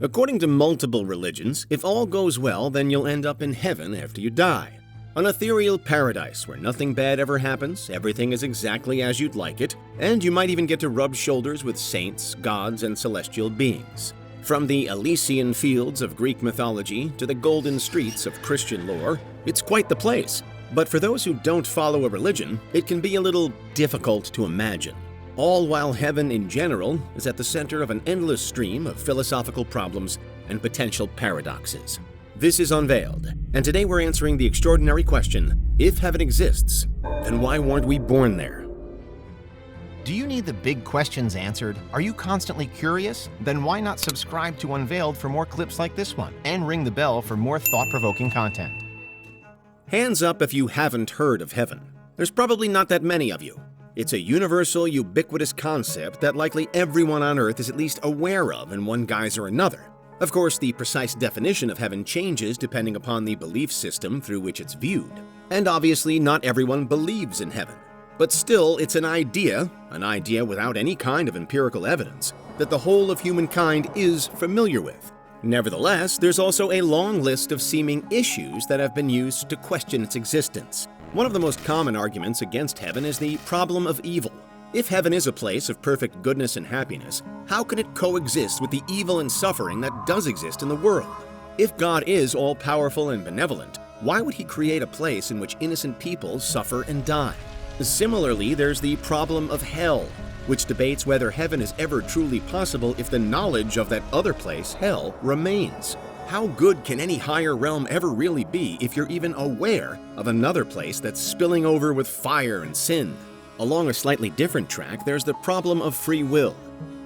According to multiple religions, if all goes well, then you'll end up in heaven after you die. An ethereal paradise where nothing bad ever happens, everything is exactly as you'd like it, and you might even get to rub shoulders with saints, gods, and celestial beings. From the Elysian fields of Greek mythology to the golden streets of Christian lore, it's quite the place. But for those who don't follow a religion, it can be a little difficult to imagine. All while heaven in general is at the center of an endless stream of philosophical problems and potential paradoxes. This is Unveiled, and today we're answering the extraordinary question, if heaven exists, then why weren't we born there? Do you need the big questions answered? Are you constantly curious? Then why not subscribe to Unveiled for more clips like this one, and ring the bell for more thought-provoking content. Hands up if you haven't heard of heaven. There's probably not that many of you. It's a universal, ubiquitous concept that likely everyone on Earth is at least aware of in one guise or another. Of course, the precise definition of heaven changes depending upon the belief system through which it's viewed. And obviously, not everyone believes in heaven. But still, it's an idea without any kind of empirical evidence, that the whole of humankind is familiar with. Nevertheless, there's also a long list of seeming issues that have been used to question its existence. One of the most common arguments against heaven is the problem of evil. If heaven is a place of perfect goodness and happiness, how can it coexist with the evil and suffering that does exist in the world? If God is all-powerful and benevolent, why would he create a place in which innocent people suffer and die? Similarly, there's the problem of hell, which debates whether heaven is ever truly possible if the knowledge of that other place, hell, remains. How good can any higher realm ever really be if you're even aware of another place that's spilling over with fire and sin? Along a slightly different track, there's the problem of free will.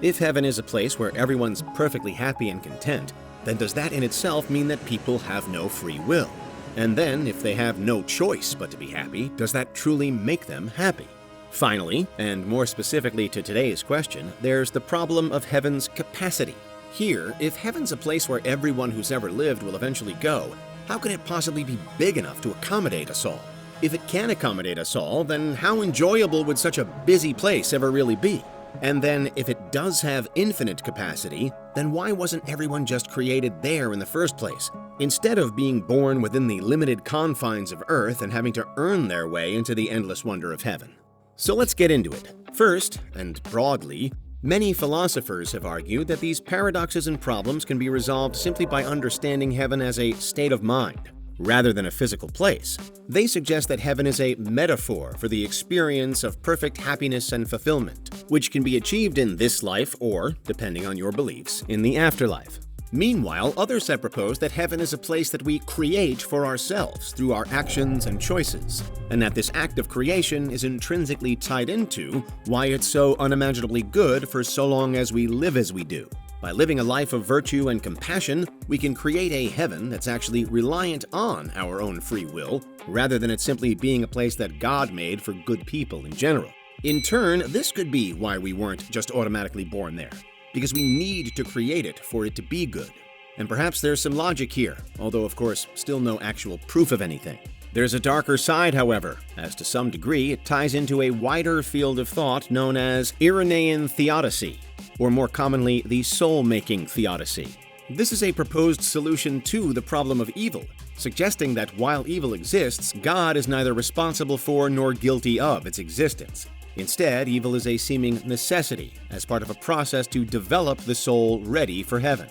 If heaven is a place where everyone's perfectly happy and content, then does that in itself mean that people have no free will? And then, if they have no choice but to be happy, does that truly make them happy? Finally, and more specifically to today's question, there's the problem of heaven's capacity. Here, if heaven's a place where everyone who's ever lived will eventually go, how can it possibly be big enough to accommodate us all? If it can accommodate us all, then how enjoyable would such a busy place ever really be? And then, if it does have infinite capacity, then why wasn't everyone just created there in the first place, instead of being born within the limited confines of Earth and having to earn their way into the endless wonder of heaven? So let's get into it. First, and broadly, many philosophers have argued that these paradoxes and problems can be resolved simply by understanding heaven as a state of mind, rather than a physical place. They suggest that heaven is a metaphor for the experience of perfect happiness and fulfillment, which can be achieved in this life or, depending on your beliefs, in the afterlife. Meanwhile, others have proposed that heaven is a place that we create for ourselves through our actions and choices, and that this act of creation is intrinsically tied into why it's so unimaginably good for so long as we live as we do. By living a life of virtue and compassion, we can create a heaven that's actually reliant on our own free will, rather than it simply being a place that God made for good people in general. In turn, this could be why we weren't just automatically born there, because we need to create it for it to be good. And perhaps there's some logic here, although of course still no actual proof of anything. There's a darker side, however, as to some degree it ties into a wider field of thought known as Irenaean theodicy, or more commonly, the soul-making theodicy. This is a proposed solution to the problem of evil, suggesting that while evil exists, God is neither responsible for nor guilty of its existence. Instead, evil is a seeming necessity as part of a process to develop the soul ready for heaven.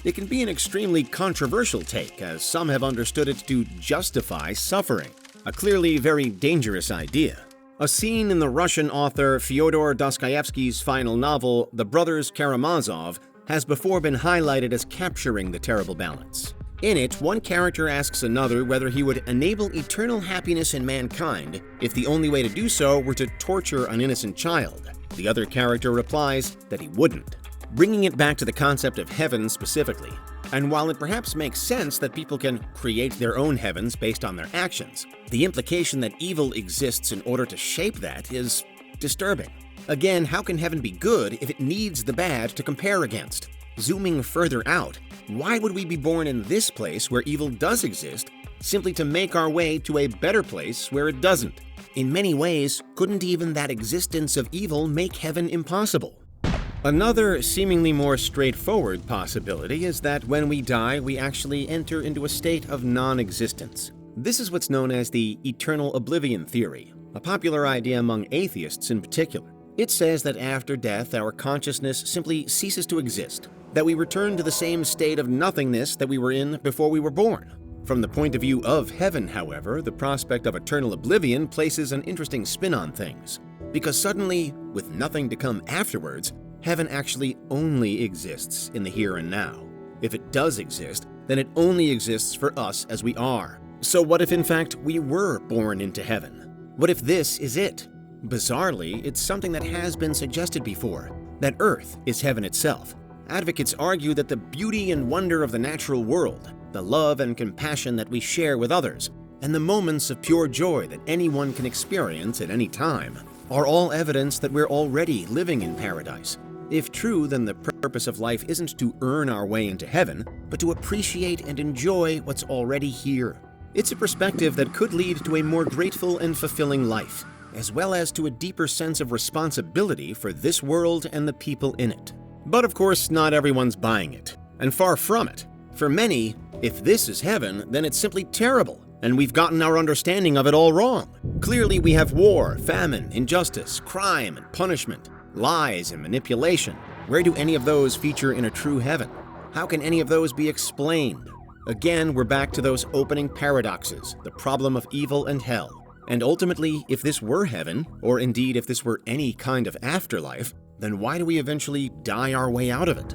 It can be an extremely controversial take, as some have understood it to justify suffering, a clearly very dangerous idea. A scene in the Russian author Fyodor Dostoevsky's final novel, The Brothers Karamazov, has before been highlighted as capturing the terrible balance. In it, one character asks another whether he would enable eternal happiness in mankind if the only way to do so were to torture an innocent child. The other character replies that he wouldn't. Bringing it back to the concept of heaven specifically, and while it perhaps makes sense that people can create their own heavens based on their actions, the implication that evil exists in order to shape that is disturbing. Again, how can heaven be good if it needs the bad to compare against? Zooming further out, why would we be born in this place where evil does exist, simply to make our way to a better place where it doesn't? In many ways, couldn't even that existence of evil make heaven impossible? Another, seemingly more straightforward possibility is that when we die, we actually enter into a state of non-existence. This is what's known as the eternal oblivion theory, a popular idea among atheists in particular. It says that after death, our consciousness simply ceases to exist, that we return to the same state of nothingness that we were in before we were born. From the point of view of heaven, however, the prospect of eternal oblivion places an interesting spin on things, because suddenly, with nothing to come afterwards, heaven actually only exists in the here and now. If it does exist, then it only exists for us as we are. So what if in fact we were born into heaven? What if this is it? Bizarrely, it's something that has been suggested before, that Earth is heaven itself. Advocates argue that the beauty and wonder of the natural world, the love and compassion that we share with others, and the moments of pure joy that anyone can experience at any time, are all evidence that we're already living in paradise. If true, then the purpose of life isn't to earn our way into heaven, but to appreciate and enjoy what's already here. It's a perspective that could lead to a more grateful and fulfilling life, as well as to a deeper sense of responsibility for this world and the people in it. But of course, not everyone's buying it, and far from it. For many, if this is heaven, then it's simply terrible, and we've gotten our understanding of it all wrong. Clearly, we have war, famine, injustice, crime and punishment, lies and manipulation. Where do any of those feature in a true heaven? How can any of those be explained? Again, we're back to those opening paradoxes, the problem of evil and hell. And ultimately, if this were heaven, or indeed if this were any kind of afterlife, then why do we eventually die our way out of it?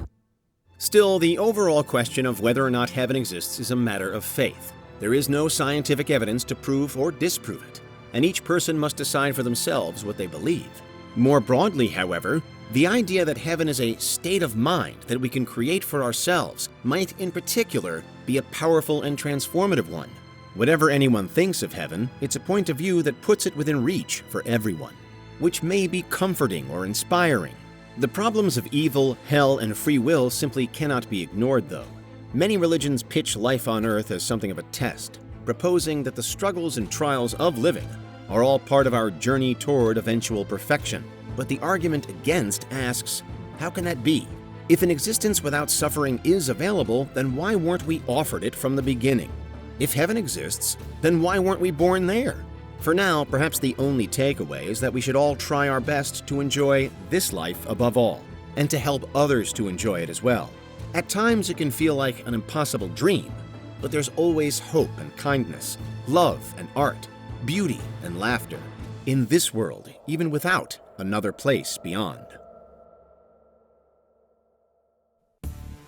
Still, the overall question of whether or not heaven exists is a matter of faith. There is no scientific evidence to prove or disprove it, and each person must decide for themselves what they believe. More broadly, however, the idea that heaven is a state of mind that we can create for ourselves might, in particular, be a powerful and transformative one. Whatever anyone thinks of heaven, it's a point of view that puts it within reach for everyone, which may be comforting or inspiring. The problems of evil, hell, and free will simply cannot be ignored, though. Many religions pitch life on Earth as something of a test, proposing that the struggles and trials of living are all part of our journey toward eventual perfection. But the argument against asks, how can that be? If an existence without suffering is available, then why weren't we offered it from the beginning? If heaven exists, then why weren't we born there? For now, perhaps the only takeaway is that we should all try our best to enjoy this life above all, and to help others to enjoy it as well. At times it can feel like an impossible dream, but there's always hope and kindness, love and art, beauty and laughter, in this world, even without another place beyond.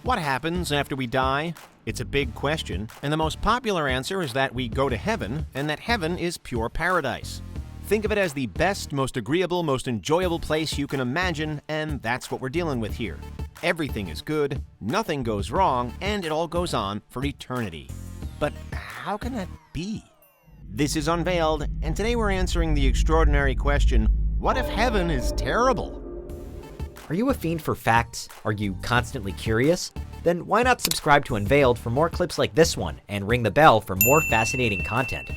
What happens after we die? It's a big question, and the most popular answer is that we go to heaven, and that heaven is pure paradise. Think of it as the best, most agreeable, most enjoyable place you can imagine, and that's what we're dealing with here. Everything is good, nothing goes wrong, and it all goes on for eternity. But how can that be? This is Unveiled, and today we're answering the extraordinary question, what if heaven is terrible? Are you a fiend for facts? Are you constantly curious? Then why not subscribe to Unveiled for more clips like this one and ring the bell for more fascinating content.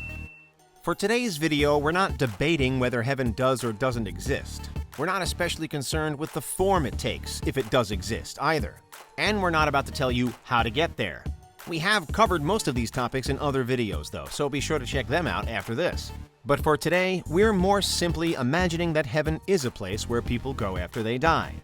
For today's video, we're not debating whether heaven does or doesn't exist. We're not especially concerned with the form it takes, if it does exist, either. And we're not about to tell you how to get there. We have covered most of these topics in other videos, though, so be sure to check them out after this. But for today, we're more simply imagining that heaven is a place where people go after they die.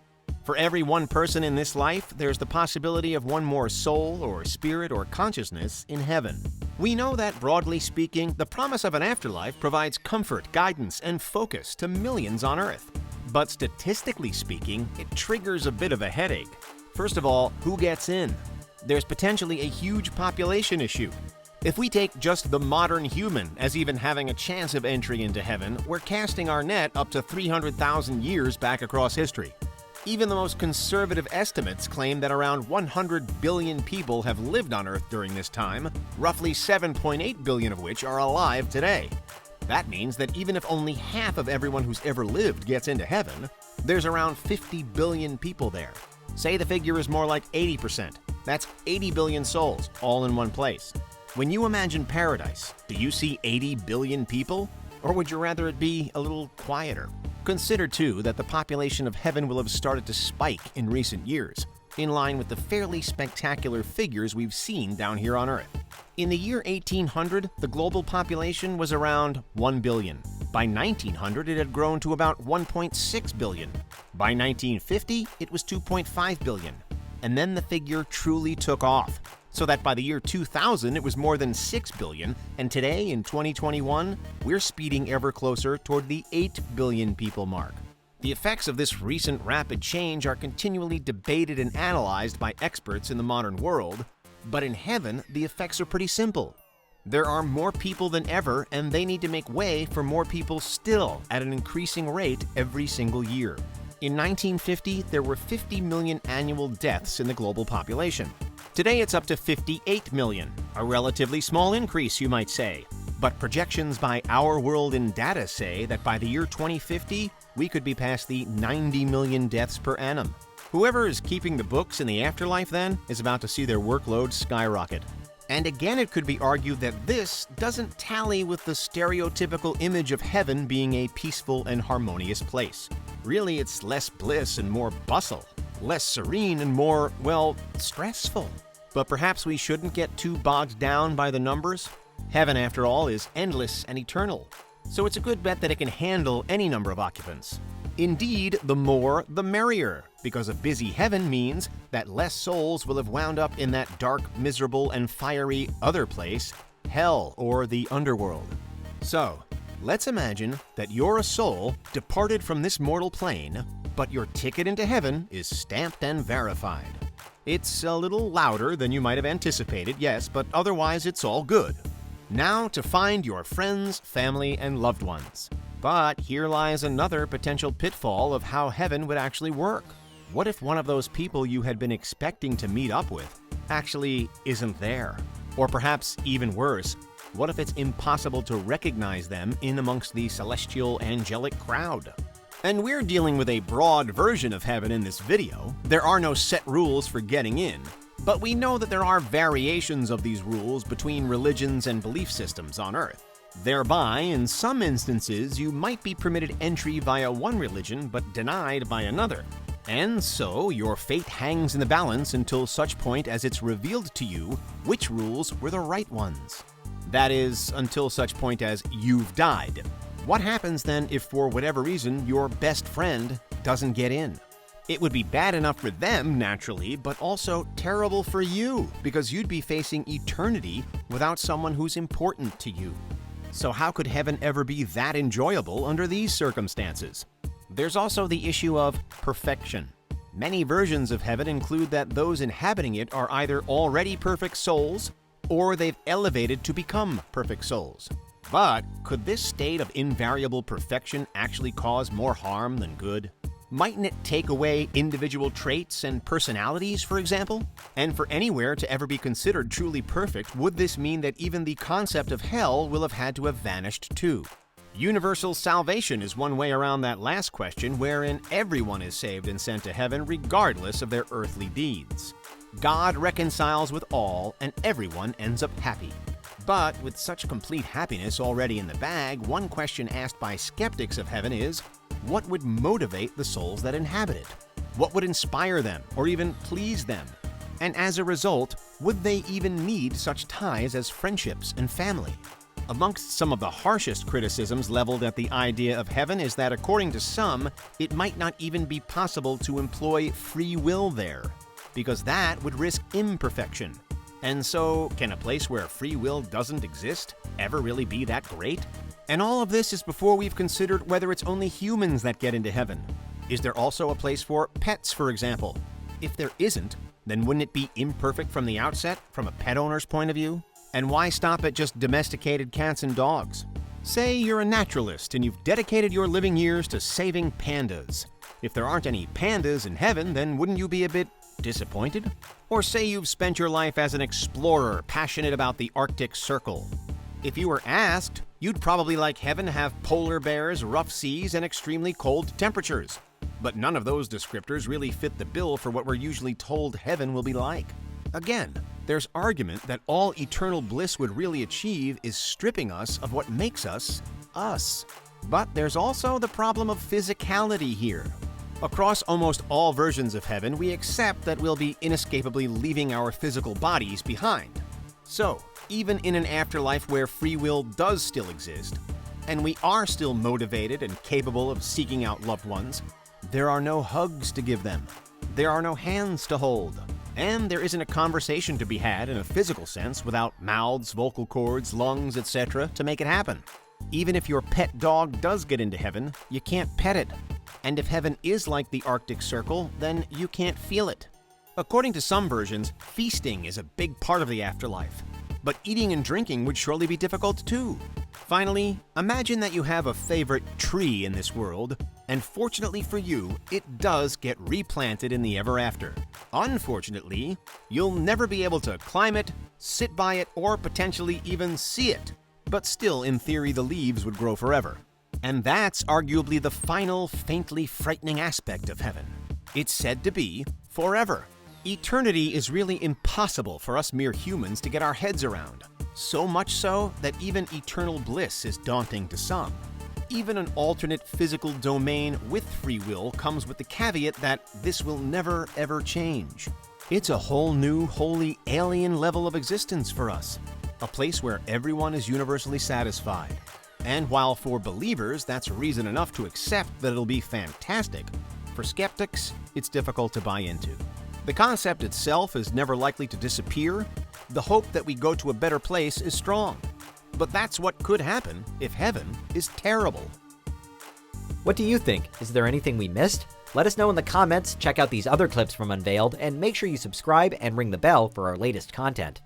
For every one person in this life, there's the possibility of one more soul or spirit or consciousness in heaven. We know that, broadly speaking, the promise of an afterlife provides comfort, guidance, and focus to millions on Earth. But statistically speaking, it triggers a bit of a headache. First of all, who gets in? There's potentially a huge population issue. If we take just the modern human as even having a chance of entry into heaven, we're casting our net up to 300,000 years back across history. Even the most conservative estimates claim that around 100 billion people have lived on Earth during this time, roughly 7.8 billion of which are alive today. That means that even if only half of everyone who's ever lived gets into heaven, there's around 50 billion people there. Say the figure is more like 80%. That's 80 billion souls, all in one place. When you imagine paradise, do you see 80 billion people? Or would you rather it be a little quieter? Consider, too, that the population of heaven will have started to spike in recent years, in line with the fairly spectacular figures we've seen down here on Earth. In the year 1800, the global population was around 1 billion. By 1900, it had grown to about 1.6 billion. By 1950, it was 2.5 billion. And then the figure truly took off, so that by the year 2000, it was more than 6 billion, and today, in 2021, we're speeding ever closer toward the 8 billion people mark. The effects of this recent rapid change are continually debated and analyzed by experts in the modern world, but in heaven, the effects are pretty simple. There are more people than ever, and they need to make way for more people still at an increasing rate every single year. In 1950, there were 50 million annual deaths in the global population. Today, it's up to 58 million, a relatively small increase, you might say. But projections by Our World in Data say that by the year 2050, we could be past the 90 million deaths per annum. Whoever is keeping the books in the afterlife, then, is about to see their workload skyrocket. And again, it could be argued that this doesn't tally with the stereotypical image of heaven being a peaceful and harmonious place. Really, it's less bliss and more bustle, less serene and more, well, stressful. But perhaps we shouldn't get too bogged down by the numbers. Heaven, after all, is endless and eternal, so it's a good bet that it can handle any number of occupants. Indeed, the more, the merrier, because a busy heaven means that less souls will have wound up in that dark, miserable, and fiery other place, hell or the underworld. So, let's imagine that you're a soul departed from this mortal plane, but your ticket into heaven is stamped and verified. It's a little louder than you might have anticipated, yes, but otherwise it's all good. Now to find your friends, family, and loved ones. But here lies another potential pitfall of how heaven would actually work. What if one of those people you had been expecting to meet up with actually isn't there? Or perhaps even worse, what if it's impossible to recognize them in amongst the celestial angelic crowd? And we're dealing with a broad version of heaven in this video. There are no set rules for getting in. But we know that there are variations of these rules between religions and belief systems on Earth. Thereby, in some instances, you might be permitted entry via one religion but denied by another. And so, your fate hangs in the balance until such point as it's revealed to you which rules were the right ones. That is, until such point as you've died. What happens then if, for whatever reason, your best friend doesn't get in? It would be bad enough for them, naturally, but also terrible for you, because you'd be facing eternity without someone who's important to you. So how could heaven ever be that enjoyable under these circumstances? There's also the issue of perfection. Many versions of heaven include that those inhabiting it are either already perfect souls, or they've elevated to become perfect souls. But could this state of invariable perfection actually cause more harm than good? Mightn't it take away individual traits and personalities, for example? And for anywhere to ever be considered truly perfect, would this mean that even the concept of hell will have had to have vanished too? Universal salvation is one way around that last question, wherein everyone is saved and sent to heaven regardless of their earthly deeds. God reconciles with all, and everyone ends up happy. But with such complete happiness already in the bag, one question asked by skeptics of heaven is, what would motivate the souls that inhabit it? What would inspire them, or even please them? And as a result, would they even need such ties as friendships and family? Amongst some of the harshest criticisms leveled at the idea of heaven is that, according to some, it might not even be possible to employ free will there, because that would risk imperfection. And so, can a place where free will doesn't exist ever really be that great? And all of this is before we've considered whether it's only humans that get into heaven. Is there also a place for pets, for example? If there isn't, then wouldn't it be imperfect from the outset, from a pet owner's point of view? And why stop at just domesticated cats and dogs? Say you're a naturalist and you've dedicated your living years to saving pandas. If there aren't any pandas in heaven, then wouldn't you be a bit disappointed? Or say you've spent your life as an explorer passionate about the Arctic Circle. If you were asked, you'd probably like heaven to have polar bears, rough seas, and extremely cold temperatures. But none of those descriptors really fit the bill for what we're usually told heaven will be like. Again, there's argument that all eternal bliss would really achieve is stripping us of what makes us, us. But there's also the problem of physicality here. Across almost all versions of heaven, we accept that we'll be inescapably leaving our physical bodies behind. So, even in an afterlife where free will does still exist, and we are still motivated and capable of seeking out loved ones, there are no hugs to give them. There are no hands to hold. And there isn't a conversation to be had in a physical sense without mouths, vocal cords, lungs, etc. to make it happen. Even if your pet dog does get into heaven, you can't pet it. And if heaven is like the Arctic Circle, then you can't feel it. According to some versions, feasting is a big part of the afterlife. But eating and drinking would surely be difficult too. Finally, imagine that you have a favorite tree in this world, and fortunately for you, it does get replanted in the ever after. Unfortunately, you'll never be able to climb it, sit by it, or potentially even see it. But still, in theory, the leaves would grow forever. And that's arguably the final, faintly frightening aspect of heaven. It's said to be forever. Eternity is really impossible for us mere humans to get our heads around. So much so that even eternal bliss is daunting to some. Even an alternate physical domain with free will comes with the caveat that this will never ever change. It's a whole new, wholly alien level of existence for us. A place where everyone is universally satisfied. And while for believers that's reason enough to accept that it'll be fantastic, for skeptics, it's difficult to buy into. The concept itself is never likely to disappear. The hope that we go to a better place is strong. But that's what could happen if heaven is terrible. What do you think? Is there anything we missed? Let us know in the comments, check out these other clips from Unveiled, and make sure you subscribe and ring the bell for our latest content.